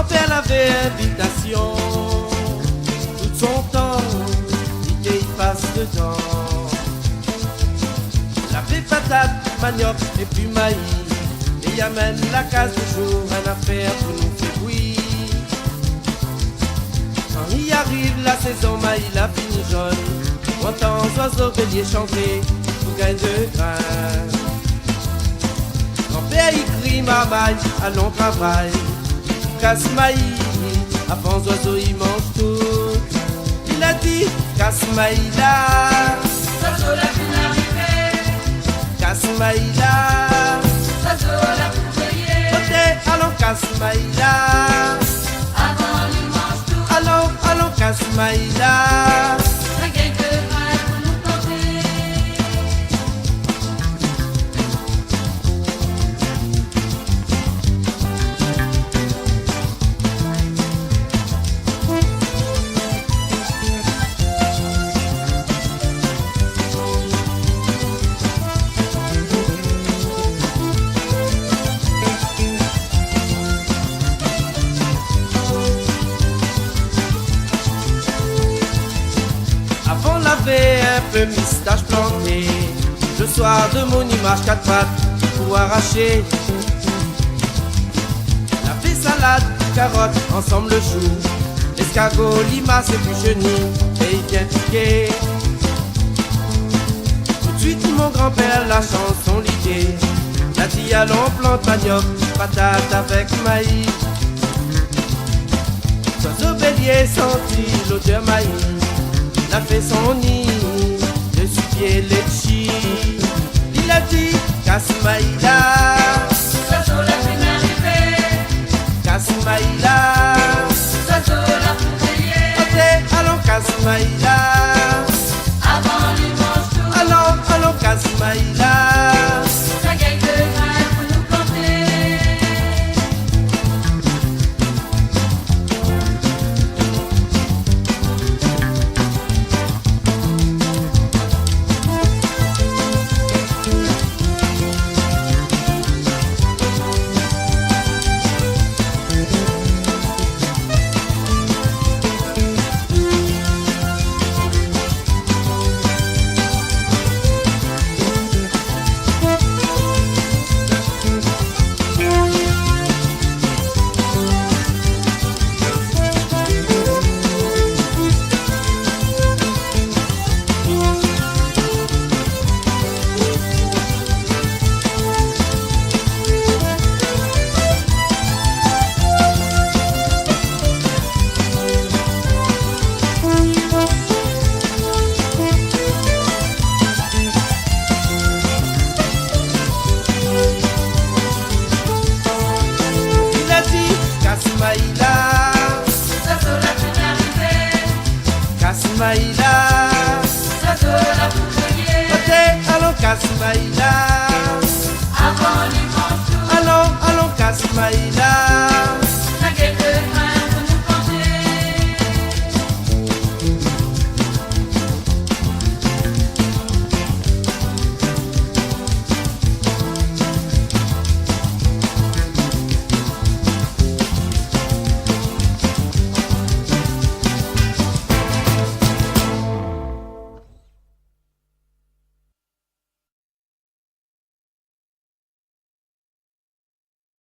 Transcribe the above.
grand-père l'avait invitation. Tout son temps, il qu'il passe dedans. La fait patate, manioc et puis maïs. Et y amène la case du jour, une affaire pour nous faire bouillir. Quand y arrive la saison, maïs la fini jaune. On entend oiseaux béliers chanter pour gagner de grain. Grand-père y crie maman, allons travail. Casse maïs, avant oiseaux y mange tout. Il a dit, casse maïs là. Oiseau la fin arrivée. Casse maïs là. Oiseau la couvrier. Ok, allons casse maïs là. Avant lui mange tout. Allons casse maïs là. La gagne de grain pour nous planter. Avant laver un peu moustache planté. Le soir de mon image quatre pattes pour arracher. La fait salade, carotte, ensemble le chou. Escargot, limace et puis chenille. Et il vient piquer. Tout de suite mon grand-père la chanson l'idée. La dit allons plante manioc, patate avec maïs. Oiseau bélier sentit l'odeur maïs. Il a fait son nid, dessus pied letchi. Il a dit, casse maïs là. Oiseau la fin arrivée. Casse maïs là. Oiseau la couvrier. Ok, allons casse maïs là. Avant lui mange tout. Allons casse maïs là. La gagne de grain pour nous planter. Il a dit, casse maïs là. Oiseau la fin arrivée. Casse maïs là. Oiseau la couvrier. Ok, allons casse maïs